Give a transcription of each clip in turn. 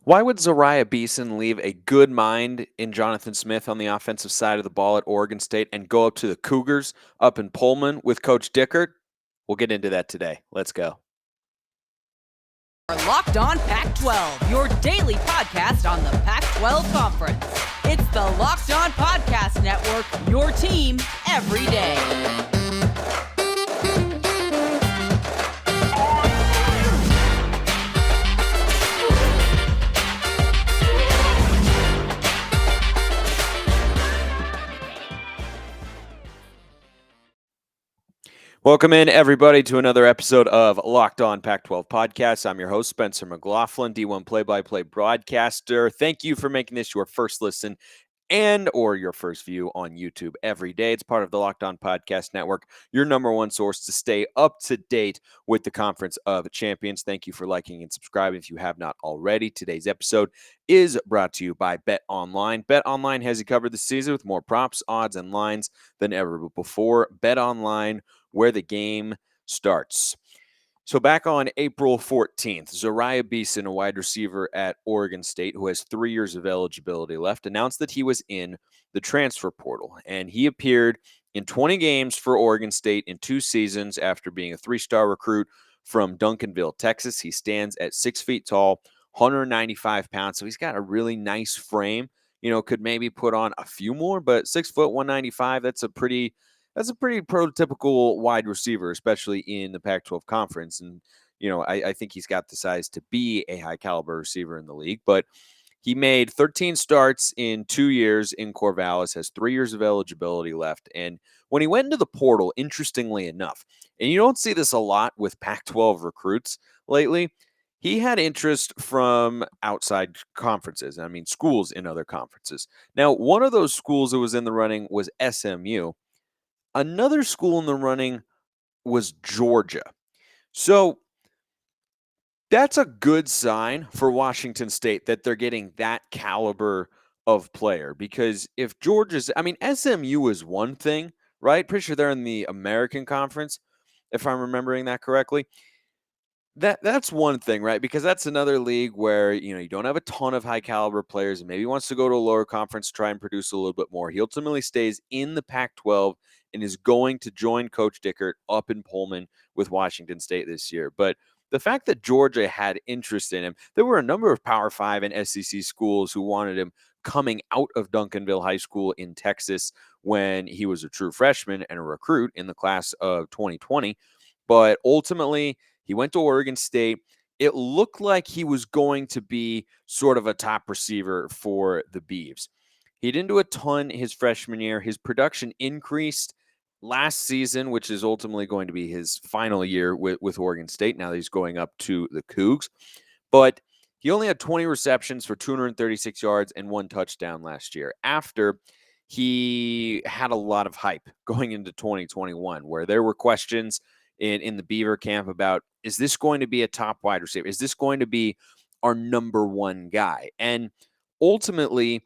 Why would Zeriah Beason leave a good mind in Jonathan Smith on the offensive side of the ball at Oregon State and go up to the Cougars up in Pullman with Coach Dickert? We'll get into that today. Let's go. Are Locked On Pac-12, your daily podcast on the Pac-12 Conference. It's the Locked On Podcast Network, your team every day. Welcome in, everybody, to another episode of Locked On Pac-12 Podcast. I'm your host, Spencer McLaughlin, D1 play-by-play broadcaster. Thank you for making this your first listen and or your first view on YouTube every day. It's part of the Locked On Podcast Network, your number one source to stay up to date with the Conference of Champions. Thank you for liking and subscribing if you have not already. Today's episode is brought to you by Bet Online. Bet Online has you covered this season with more props, odds, and lines than ever before. Bet Online, where the game starts. So back on April 14th, Zeriah Beason, a wide receiver at Oregon State who has 3 years of eligibility left, announced that he was in the transfer portal. And he appeared in 20 games for Oregon State in 2 seasons after being a 3-star recruit from Duncanville, Texas. He stands at 6 feet tall, 195 pounds. So he's got a really nice frame. Could maybe put on a few more, but 6 foot, 195, that's a pretty prototypical wide receiver, especially in the Pac-12 conference. And, I think he's got the size to be a high caliber receiver in the league, but he made 13 starts in 2 years in Corvallis, has 3 years of eligibility left. And when he went into the portal, interestingly enough, and you don't see this a lot with Pac-12 recruits lately, he had interest from outside conferences. I mean, schools in other conferences. Now, one of those schools that was in the running was SMU. Another school in the running was Georgia. So that's a good sign for Washington State that they're getting that caliber of player. Because if SMU is one thing, right? Pretty sure they're in the American Conference, if I'm remembering that correctly. That's one thing, right? Because that's another league where, you don't have a ton of high caliber players and maybe wants to go to a lower conference, try and produce a little bit more. He ultimately stays in the Pac-12 and is going to join Coach Dickert up in Pullman with Washington State this year. But the fact that Georgia had interest in him, there were a number of Power 5 and SEC schools who wanted him coming out of Duncanville High School in Texas when he was a true freshman and a recruit in the class of 2020. But ultimately, he went to Oregon State. It looked like he was going to be sort of a top receiver for the Beavs. He didn't do a ton his freshman year. His production increased last season, which is ultimately going to be his final year with Oregon State. Now that he's going up to the Cougs. But he only had 20 receptions for 236 yards and 1 touchdown last year after he had a lot of hype going into 2021, where there were questions in the Beaver camp about, is this going to be a top wide receiver? Is this going to be our number one guy? And ultimately,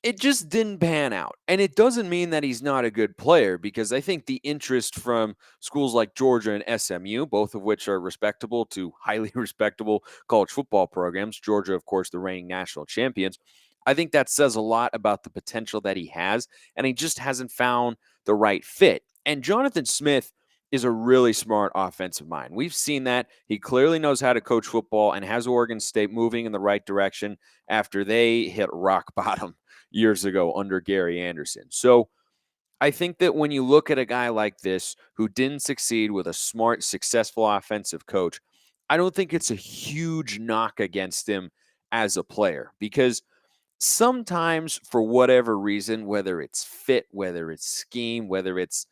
it just didn't pan out. And it doesn't mean that he's not a good player, because I think the interest from schools like Georgia and SMU, both of which are respectable to highly respectable college football programs, Georgia, of course, the reigning national champions, I think that says a lot about the potential that he has, and he just hasn't found the right fit. And Jonathan Smith is a really smart offensive mind. We've seen that. He clearly knows how to coach football and has Oregon State moving in the right direction after they hit rock bottom years ago under Gary Anderson. So I think that when you look at a guy like this who didn't succeed with a smart, successful offensive coach, I don't think it's a huge knock against him as a player, because sometimes, for whatever reason, whether it's fit, whether it's scheme, whether it's,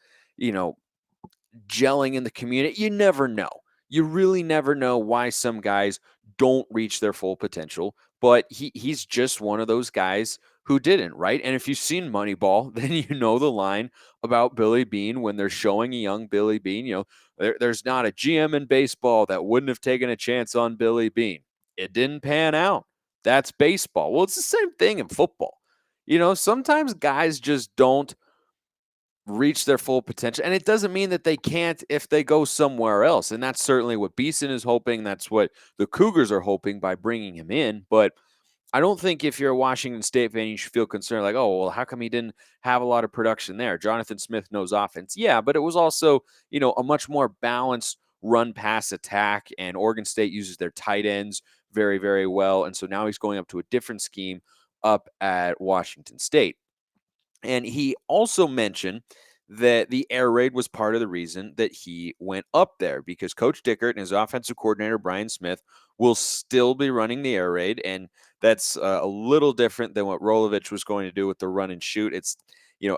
gelling in the community, you never know. You really never know why some guys don't reach their full potential, but he's just one of those guys who didn't, right? And if you've seen Moneyball, then you know the line about Billy Beane when they're showing a young Billy Beane. There's not a GM in baseball that wouldn't have taken a chance on Billy Beane. It didn't pan out. That's baseball. Well, it's the same thing in football. Sometimes guys just don't reach their full potential. And it doesn't mean that they can't if they go somewhere else. And that's certainly what Beason is hoping. That's what the Cougars are hoping by bringing him in. But I don't think if you're a Washington State fan, you should feel concerned like, oh, well, how come he didn't have a lot of production there? Jonathan Smith knows offense. Yeah, but it was also, a much more balanced run pass attack. And Oregon State uses their tight ends very, very well. And so now he's going up to a different scheme up at Washington State. And he also mentioned that the air raid was part of the reason that he went up there because Coach Dickert and his offensive coordinator, Brian Smith, will still be running the air raid. And that's a little different than what Rolovich was going to do with the run and shoot. It's,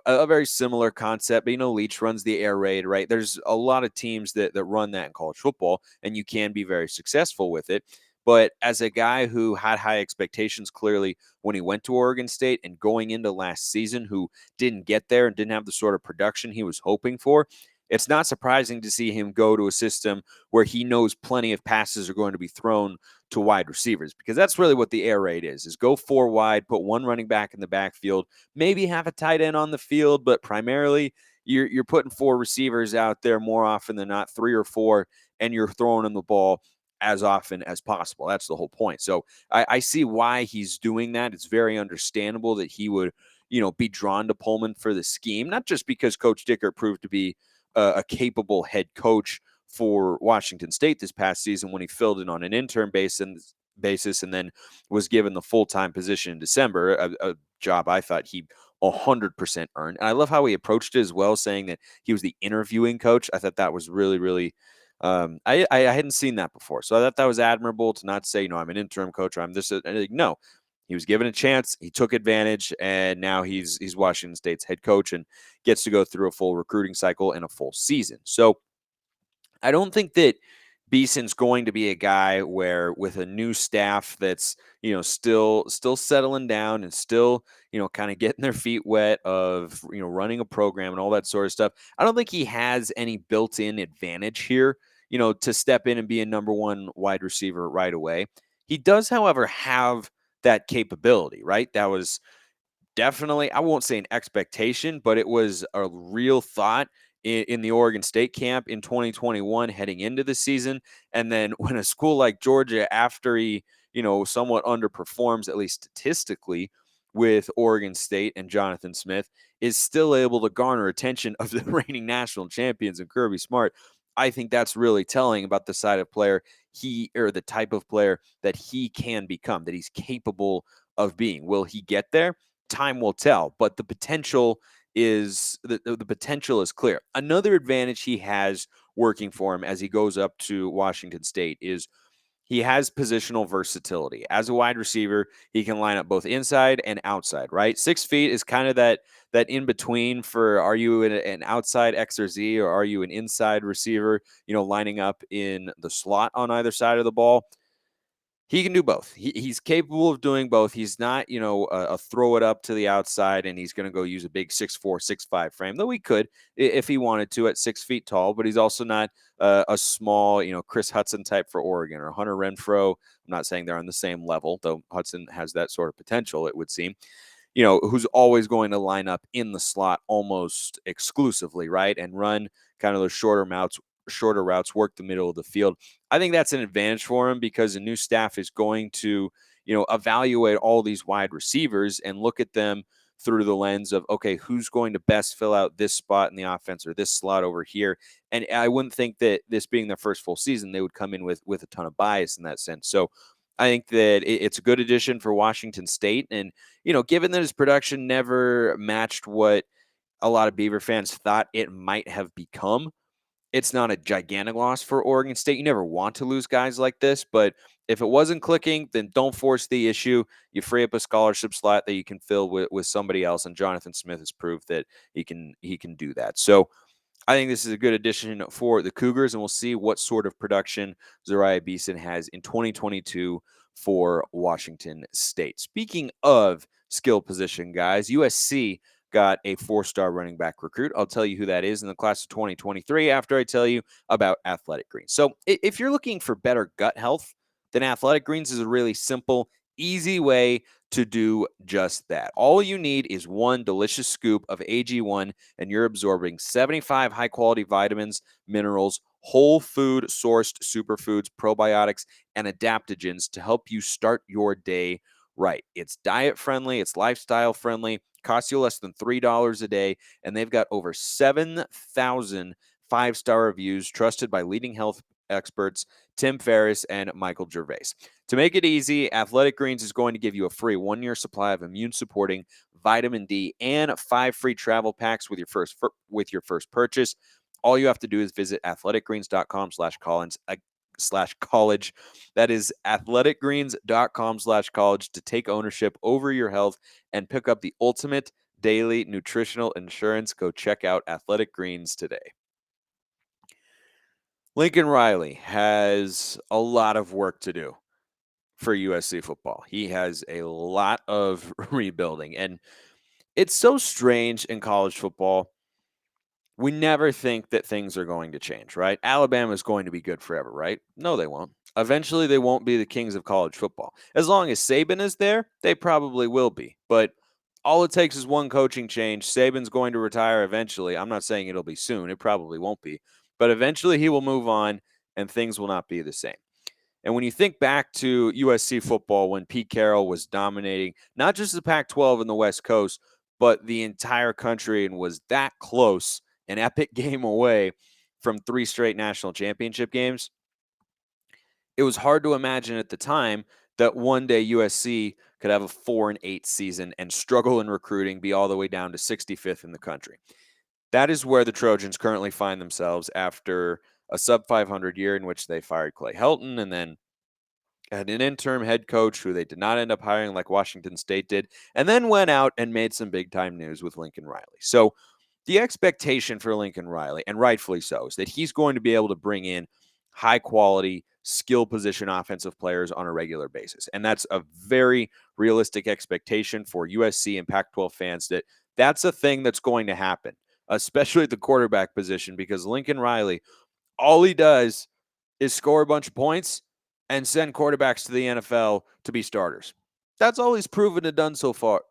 a very similar concept. But, Leach runs the air raid, right? There's a lot of teams that run that in college football, and you can be very successful with it. But as a guy who had high expectations clearly when he went to Oregon State and going into last season, who didn't get there and didn't have the sort of production he was hoping for, it's not surprising to see him go to a system where he knows plenty of passes are going to be thrown to wide receivers, because that's really what the air raid is go 4 wide, put one running back in the backfield, maybe have a tight end on the field, but primarily you're putting 4 receivers out there more often than not, 3 or 4, and you're throwing them the ball as often as possible. That's the whole point. So I see why he's doing that. It's very understandable that he would, be drawn to Pullman for the scheme, not just because Coach Dickert proved to be a capable head coach for Washington State this past season when he filled in on an intern basis and then was given the full-time position in December, a job I thought he 100% earned. And I love how he approached it as well, saying that he was the interviewing coach. I thought that was really, really I hadn't seen that before. So I thought that was admirable to not say, I'm an interim coach or I'm this. No, he was given a chance. He took advantage, and now he's Washington State's head coach and gets to go through a full recruiting cycle and a full season. So I don't think that Beason's going to be a guy where with a new staff that's, still settling down and still, kind of getting their feet wet of, running a program and all that sort of stuff. I don't think he has any built-in advantage here, to step in and be a number 1 wide receiver right away. He does, however, have that capability, right? That was definitely, I won't say an expectation, but it was a real thought in the Oregon State camp in 2021 heading into the season. And then when a school like Georgia, after he, somewhat underperforms, at least statistically, with Oregon State and Jonathan Smith, is still able to garner attention of the reigning national champions and Kirby Smart, I think that's really telling about the side of player or the type of player that he can become, that he's capable of being. Will he get there? Time will tell, but the potential is the potential is clear. Another advantage he has working for him as he goes up to Washington State is he has positional versatility. As a wide receiver, he can line up both inside and outside, right? 6 feet is kind of that in between for, are you an outside X or Z, or are you an inside receiver, lining up in the slot on either side of the ball? He can do both. He's capable of doing both. He's not, a throw it up to the outside and he's going to go use a big 6'4", 6'5" frame, though he could if he wanted to at 6 feet tall, but he's also not a small, Chris Hudson type for Oregon or Hunter Renfrow. I'm not saying they're on the same level, though Hudson has that sort of potential, it would seem, who's always going to line up in the slot almost exclusively, right? And run kind of those shorter routes, work the middle of the field. I think that's an advantage for him because a new staff is going to, evaluate all these wide receivers and look at them through the lens of, okay, who's going to best fill out this spot in the offense or this slot over here. And I wouldn't think that this being their first full season, they would come in with a ton of bias in that sense. So I think that it's a good addition for Washington State. And, given that his production never matched what a lot of Beaver fans thought it might have become, it's not a gigantic loss for Oregon State. You never want to lose guys like this, but if it wasn't clicking, then don't force the issue. You free up a scholarship slot that you can fill with somebody else, and Jonathan Smith has proved that he can do that. So I think this is a good addition for the Cougars, and we'll see what sort of production Zeriah Beason has in 2022 for Washington State. Speaking of skill position guys, USC got a 4-star running back recruit. I'll tell you who that is in the class of 2023 after I tell you about Athletic Greens. So if you're looking for better gut health, then Athletic Greens is a really simple, easy way to do just that. All you need is one delicious scoop of AG1, and you're absorbing 75 high-quality vitamins, minerals, whole food sourced superfoods, probiotics, and adaptogens to help you start your day right. It's diet friendly, it's lifestyle friendly, costs you less than $3 a day, and they've got over 7,000 five-star reviews trusted by leading health experts Tim Ferriss and Michael Gervais. To make it easy, Athletic Greens is going to give you a free 1-year supply of immune-supporting vitamin D and 5 free travel packs with your first purchase. All you have to do is visit athleticgreens.com/college. That is athleticgreens.com/college to take ownership over your health and pick up the ultimate daily nutritional insurance. Go check out Athletic Greens today. Lincoln Riley has a lot of work to do for USC football. He has a lot of rebuilding, and it's so strange in college football. We never think that things are going to change, right? Alabama is going to be good forever, right? No, they won't. Eventually, they won't be the kings of college football. As long as Saban is there, they probably will be. But all it takes is one coaching change. Saban's going to retire eventually. I'm not saying it'll be soon. It probably won't be. But eventually, he will move on, and things will not be the same. And when you think back to USC football when Pete Carroll was dominating not just the Pac-12 and the West Coast, but the entire country and was that close, an epic game away from 3 straight national championship games, it was hard to imagine at the time that one day USC could have a 4-8 season and struggle in recruiting, be all the way down to 65th in the country. That is where the Trojans currently find themselves after a sub 500 year in which they fired Clay Helton and then had an interim head coach who they did not end up hiring like Washington State did, and then went out and made some big time news with Lincoln Riley. So the expectation for Lincoln Riley, and rightfully so, is that he's going to be able to bring in high quality skill position offensive players on a regular basis. And that's a very realistic expectation for USC and Pac-12 fans that that's a thing that's going to happen, especially at the quarterback position, because Lincoln Riley, all he does is score a bunch of points and send quarterbacks to the NFL to be starters. That's all he's proven to done so far.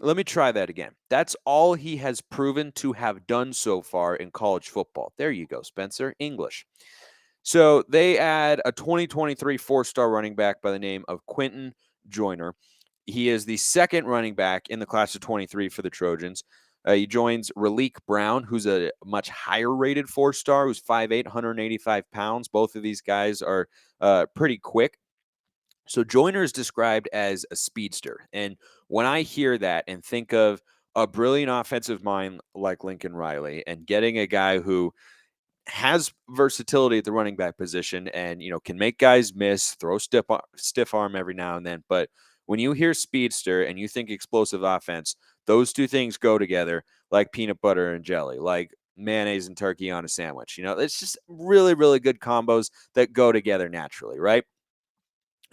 Let me try that again. That's all he has proven to have done so far in college football. There you go, Spencer. English. So they add a 2023 4-star running back by the name of Quinten Joyner. He is the second running back in the class of 23 for the Trojans. He joins Raleek Brown, who's a much higher rated 4-star, who's 5'8", 185 pounds. Both of these guys are pretty quick. So Joyner is described as a speedster. And when I hear that and think of a brilliant offensive mind like Lincoln Riley and getting a guy who has versatility at the running back position and, can make guys miss, throw stiff arm every now and then. But when you hear speedster and you think explosive offense, those two things go together like peanut butter and jelly, like mayonnaise and turkey on a sandwich. It's just really, really good combos that go together naturally, right?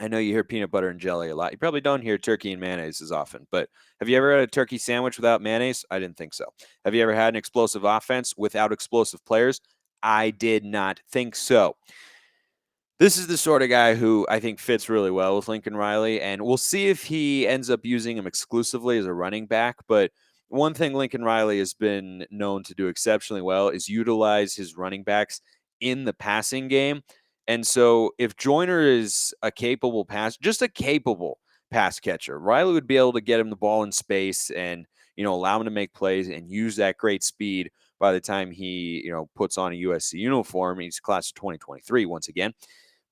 I know you hear peanut butter and jelly a lot. You probably don't hear turkey and mayonnaise as often, but have you ever had a turkey sandwich without mayonnaise? I didn't think so. Have you ever had an explosive offense without explosive players? I did not think so. This is the sort of guy who I think fits really well with Lincoln Riley, and we'll see if he ends up using him exclusively as a running back. But one thing Lincoln Riley has been known to do exceptionally well is utilize his running backs in the passing game. And so if Joyner is just a capable pass catcher, Riley would be able to get him the ball in space and, allow him to make plays and use that great speed by the time he, puts on a USC uniform. He's class of 2023 once again.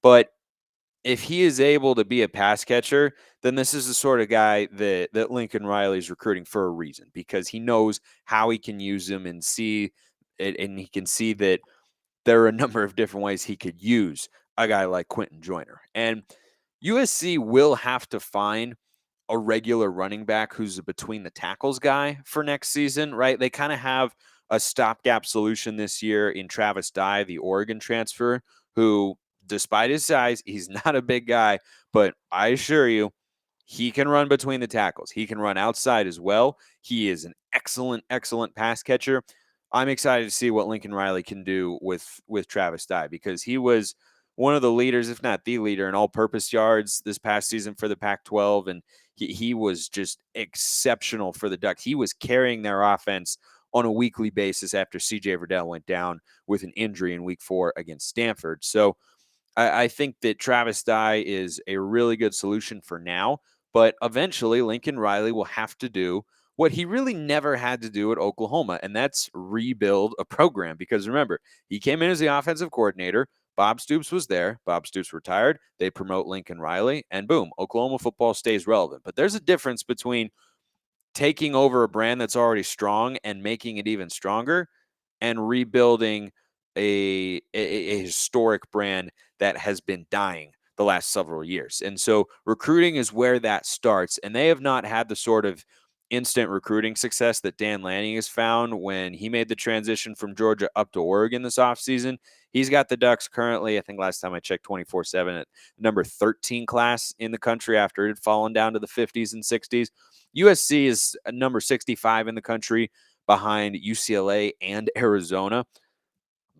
But if he is able to be a pass catcher, then this is the sort of guy that Lincoln Riley is recruiting for a reason, because he knows how he can use him and see it, and he can see that there are a number of different ways he could use a guy like Quinten Joyner. And USC will have to find a regular running back who's a between the tackles guy for next season, right? They kind of have a stopgap solution this year in Travis Dye, the Oregon transfer, who, despite his size, he's not a big guy, but I assure you, he can run between the tackles. He can run outside as well. He is an excellent, excellent pass catcher. I'm excited to see what Lincoln Riley can do with Travis Dye, because he was one of the leaders, if not the leader, in all-purpose yards this past season for the Pac-12, and he was just exceptional for the Ducks. He was carrying their offense on a weekly basis after C.J. Verdell went down with an injury in Week 4 against Stanford. So I think that Travis Dye is a really good solution for now, but eventually Lincoln Riley will have to do what he really never had to do at Oklahoma, and that's rebuild a program. Because remember, he came in as the offensive coordinator. Bob Stoops was there. Bob Stoops retired. They promote Lincoln Riley, and boom, Oklahoma football stays relevant. But there's a difference between taking over a brand that's already strong and making it even stronger and rebuilding a historic brand that has been dying the last several years. And so recruiting is where that starts. And they have not had the sort of instant recruiting success that Dan Lanning has found when he made the transition from Georgia up to Oregon this offseason. He's got the Ducks currently, I think last time I checked, 24/7 at number 13 class in the country after it had fallen down to the 50s and 60s. USC is number 65 in the country behind UCLA and Arizona.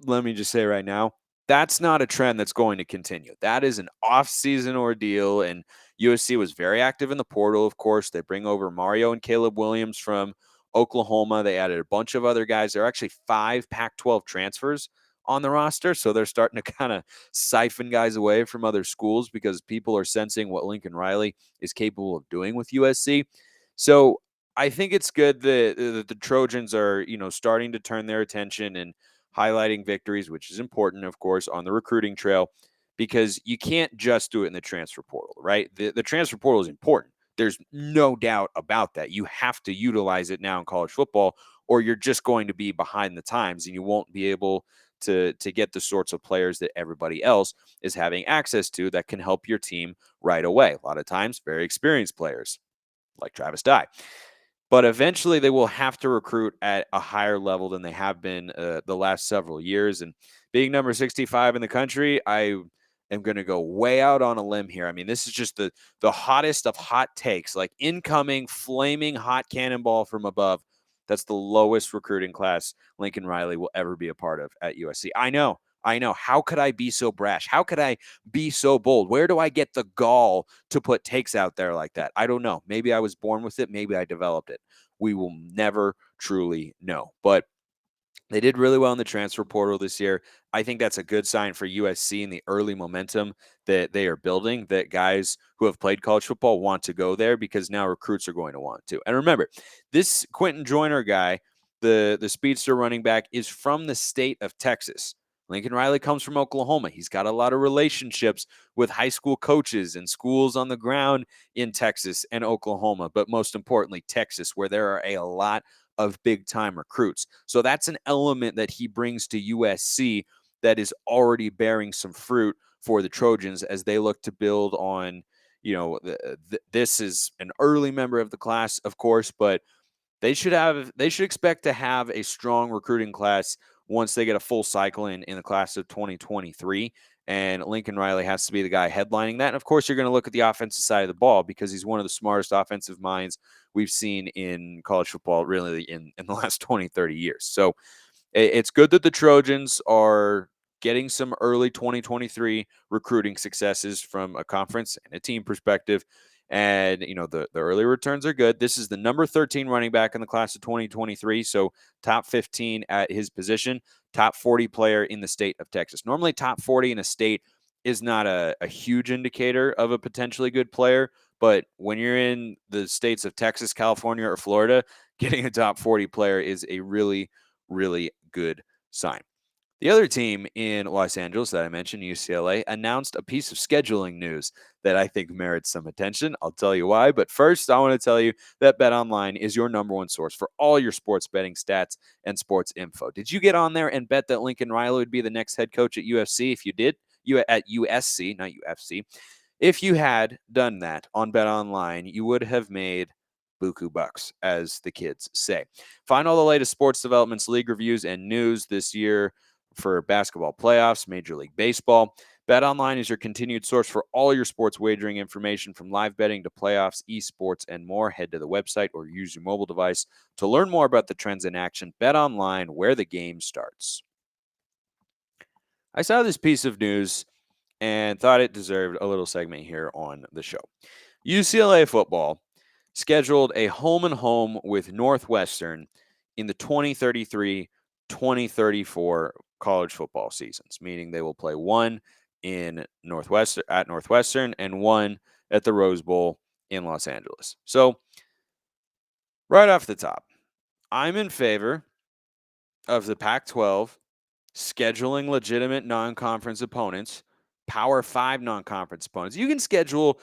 Let me just say right now, that's not a trend that's going to continue. That is an off-season ordeal, and USC was very active in the portal, of course. They bring over Mario and Caleb Williams from Oklahoma. They added a bunch of other guys. There are actually 5 Pac-12 transfers on the roster, so they're starting to kind of siphon guys away from other schools because people are sensing what Lincoln Riley is capable of doing with USC. So I think it's good that the Trojans are, starting to turn their attention and highlighting victories, which is important, of course, on the recruiting trail, because you can't just do it in the transfer portal, right? The transfer portal is important. There's no doubt about that. You have to utilize it now in college football, or you're just going to be behind the times and you won't be able to get the sorts of players that everybody else is having access to that can help your team right away. A lot of times, very experienced players like Travis Dye. But eventually they will have to recruit at a higher level than they have been the last several years. And being number 65 in the country, I am going to go way out on a limb here. I mean, this is just the hottest of hot takes, like incoming, flaming hot cannonball from above. That's the lowest recruiting class Lincoln Riley will ever be a part of at USC. I know. How could I be so brash? How could I be so bold? Where do I get the gall to put takes out there like that? I don't know. Maybe I was born with it. Maybe I developed it. We will never truly know. But they did really well in the transfer portal this year. I think that's a good sign for USC and the early momentum that they are building, that guys who have played college football want to go there because now recruits are going to want to. And remember, this Quinten Joyner guy, the speedster running back, is from the state of Texas. Lincoln Riley comes from Oklahoma. He's got a lot of relationships with high school coaches and schools on the ground in Texas and Oklahoma, but most importantly, Texas, where there are a lot of big-time recruits. So that's an element that he brings to USC that is already bearing some fruit for the Trojans as they look to build on, this is an early member of the class, of course, but they should expect to have a strong recruiting class once they get a full cycle in the class of 2023. And Lincoln Riley has to be the guy headlining that. And of course, you're going to look at the offensive side of the ball because he's one of the smartest offensive minds we've seen in college football, really, in the last 20, 30 years. So it's good that the Trojans are getting some early 2023 recruiting successes from a conference and a team perspective. And, the early returns are good. This is the number 13 running back in the class of 2023. So top 15 at his position, top 40 player in the state of Texas. Normally top 40 in a state is not a huge indicator of a potentially good player. But when you're in the states of Texas, California, or Florida, getting a top 40 player is a really, really good sign. The other team in Los Angeles that I mentioned, UCLA, announced a piece of scheduling news that I think merits some attention. I'll tell you why. But first, I want to tell you that BetOnline is your number one source for all your sports betting stats and sports info. Did you get on there and bet that Lincoln Riley would be the next head coach at UFC? If you did, at USC, not UFC. If you had done that on BetOnline, you would have made buku bucks, as the kids say. Find all the latest sports developments, league reviews, and news this year for basketball playoffs, Major League Baseball. BetOnline is your continued source for all your sports wagering information, from live betting to playoffs, esports, and more. Head to the website or use your mobile device to learn more about the trends in action. BetOnline, where the game starts. I saw this piece of news and thought it deserved a little segment here on the show. UCLA football scheduled a home and home with Northwestern in the 2033-2034 college football seasons, meaning they will play one in Northwestern and one at the Rose Bowl in Los Angeles. So, right off the top, I'm in favor of the Pac-12 scheduling legitimate non-conference opponents, Power 5 non-conference opponents. You can schedule,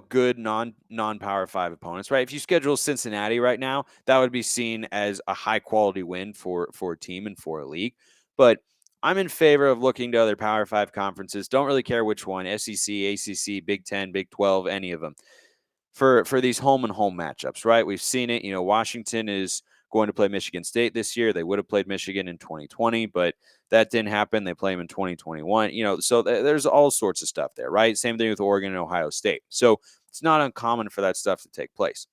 good non-Power 5 opponents, right? If you schedule Cincinnati right now, that would be seen as a high-quality win for a team and for a league. But I'm in favor of looking to other Power 5 conferences. Don't really care which one, SEC, ACC, Big 10, Big 12, any of them. For these home and home matchups, right? We've seen it. Washington is going to play Michigan State this year. They would have played Michigan in 2020, but that didn't happen. They play them in 2021. So there's all sorts of stuff there, right? Same thing with Oregon and Ohio State. So it's not uncommon for that stuff to take place.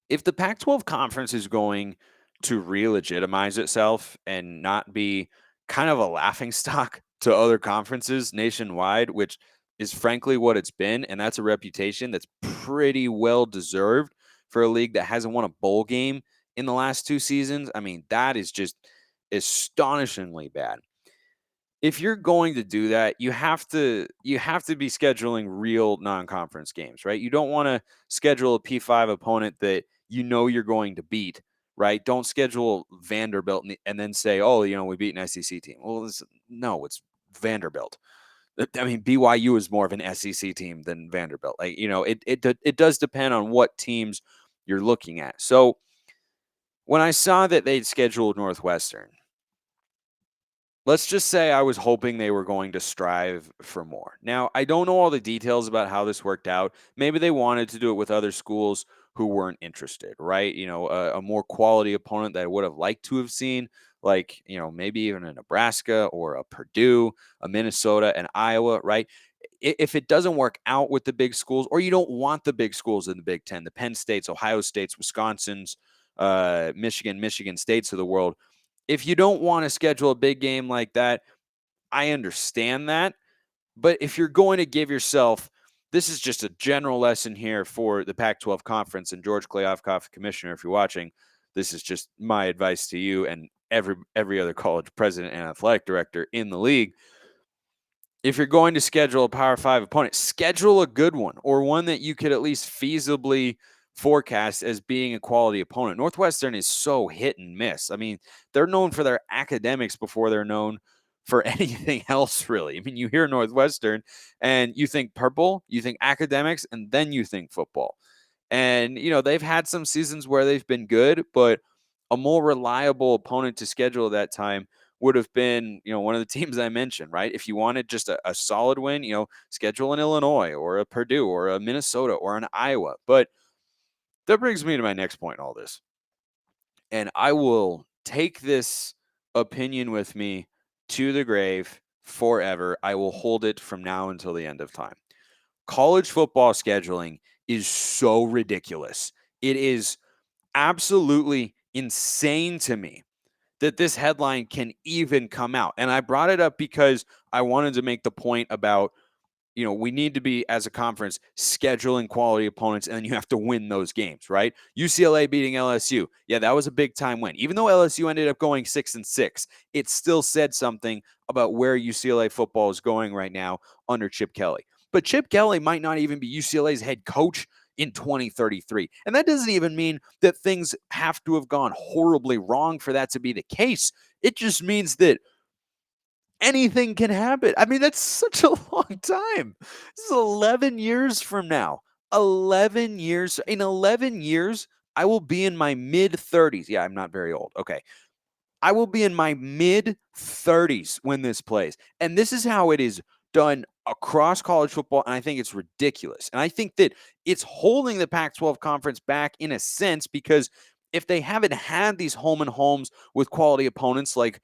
If the Pac-12 conference is going to re-legitimize itself and not be kind of a laughingstock to other conferences nationwide, which is frankly what it's been, and that's a reputation that's pretty well deserved for a league that hasn't won a bowl game in the last 2 seasons. I mean, that is just astonishingly bad. If you're going to do that, you have to be scheduling real non-conference games, right? You don't want to schedule a P5 opponent that you're going to beat, right? Don't schedule Vanderbilt and then say, "Oh, we beat an SEC team." Well, it's Vanderbilt. I mean, BYU is more of an SEC team than Vanderbilt. Like, it does depend on what teams you're looking at. So when I saw that they'd scheduled Northwestern, let's just say I was hoping they were going to strive for more. Now, I don't know all the details about how this worked out. Maybe they wanted to do it with other schools who weren't interested, right? A more quality opponent that I would have liked to have seen, like, maybe even a Nebraska or a Purdue, a Minnesota, and Iowa, right? If it doesn't work out with the big schools, or you don't want the big schools in the Big Ten, the Penn States, Ohio States, Wisconsin's, Michigan States of the world, if you don't want to schedule a big game like that, I understand that. But if you're going to give yourself, this is just a general lesson here for the Pac-12 conference, and George Kliavkoff, commissioner, if you're watching, this is just my advice to you and every other college president and athletic director in the league. If you're going to schedule a Power 5 opponent, schedule a good one, or one that you could at least feasibly forecast as being a quality opponent. Northwestern is so hit and miss. I mean, they're known for their academics before they're known for anything else, really. I mean, you hear Northwestern and you think purple, you think academics, and then you think football. And, they've had some seasons where they've been good, but a more reliable opponent to schedule at that time would have been, one of the teams I mentioned, right? If you wanted just a solid win, schedule an Illinois or a Purdue or a Minnesota or an Iowa. But that brings me to my next point in all this. And I will take this opinion with me to the grave forever. I will hold it from now until the end of time. College football scheduling is so ridiculous. It is absolutely insane to me that this headline can even come out. And I brought it up because I wanted to make the point about, we need to be, as a conference, scheduling quality opponents, and then you have to win those games, right? UCLA beating LSU. Yeah, that was a big time win. Even though LSU ended up going 6-6, it still said something about where UCLA football is going right now under Chip Kelly. But Chip Kelly might not even be UCLA's head coach in 2033. And that doesn't even mean that things have to have gone horribly wrong for that to be the case. It just means that anything can happen. I mean, that's such a long time. This is 11 years from now. 11 years. In 11 years, I will be in my mid-30s. Yeah, I'm not very old. Okay. I will be in my mid-30s when this plays. And this is how it is done across college football, and I think it's ridiculous. And I think that it's holding the Pac-12 conference back in a sense, because if they haven't had these home and homes with quality opponents like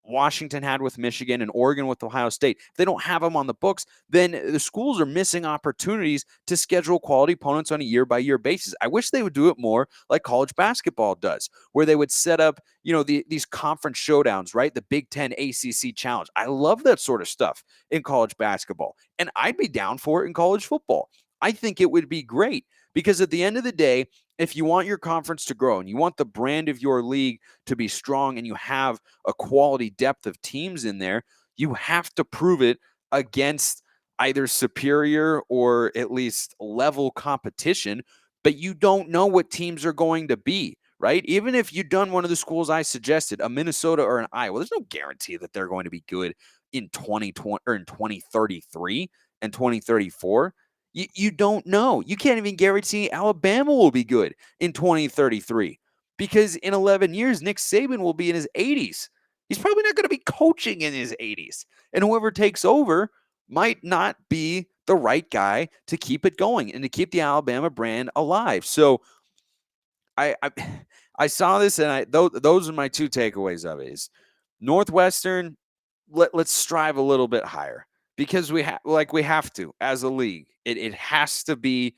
Washington had with Michigan and Oregon with Ohio State. If they don't have them on the books, then the schools are missing opportunities to schedule quality opponents on a year-by-year basis. I wish they would do it more like college basketball does, where they would set up, these conference showdowns, right? The Big Ten ACC Challenge. I love that sort of stuff in college basketball, and I'd be down for it in college football. I think it would be great because at the end of the day, if you want your conference to grow and you want the brand of your league to be strong and you have a quality depth of teams in there, you have to prove it against either superior or at least level competition, but you don't know what teams are going to be, right? Even if you've done one of the schools I suggested, a Minnesota or an Iowa, there's no guarantee that they're going to be good in 2020 or in 2033 and 2034. You don't know. You can't even guarantee Alabama will be good in 2033 because in 11 years, Nick Saban will be in his 80s. He's probably not going to be coaching in his 80s. And whoever takes over might not be the right guy to keep it going and to keep the Alabama brand alive. So I saw this, and those are my two takeaways of it. Is Northwestern, let's strive a little bit higher because we have to as a league. It has to be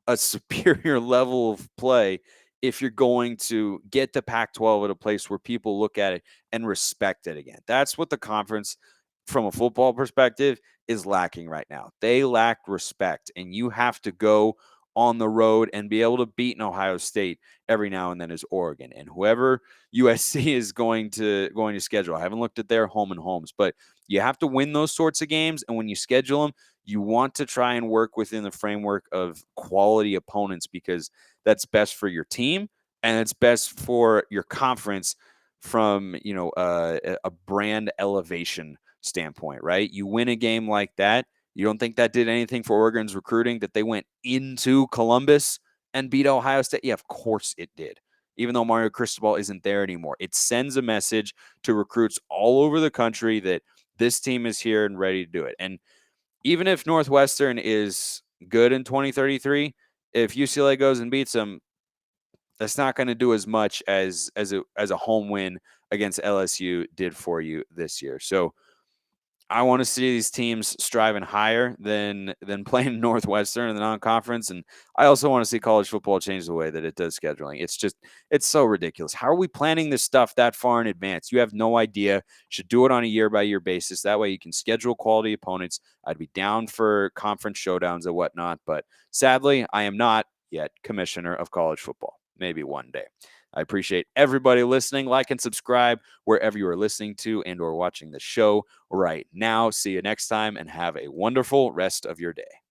a superior level of play if you're going to get the Pac-12 at a place where people look at it and respect it again. That's what the conference, from a football perspective, is lacking right now. They lack respect, and you have to go on the road and be able to beat an Ohio State every now and then as Oregon. And whoever USC is going to schedule, I haven't looked at their home and homes, but you have to win those sorts of games. And when you schedule them, you want to try and work within the framework of quality opponents because that's best for your team and it's best for your conference from, a brand elevation standpoint, right? You win a game like that. You don't think that did anything for Oregon's recruiting, that they went into Columbus and beat Ohio State? Yeah, of course it did. Even though Mario Cristobal isn't there anymore, it sends a message to recruits all over the country that this team is here and ready to do it. And even if Northwestern is good in 2033, if UCLA goes and beats them, that's not going to do as much as a home win against LSU did for you this year. So I want to see these teams striving higher than playing Northwestern in the non-conference, and I also want to see college football change the way that it does scheduling. It's so ridiculous. How are we planning this stuff that far in advance? You have no idea. Should do it on a year-by-year basis. That way you can schedule quality opponents. I'd be down for conference showdowns and whatnot, but sadly, I am not yet commissioner of college football. Maybe one day. I appreciate everybody listening. Like and subscribe wherever you are listening to and or watching the show right now. See you next time and have a wonderful rest of your day.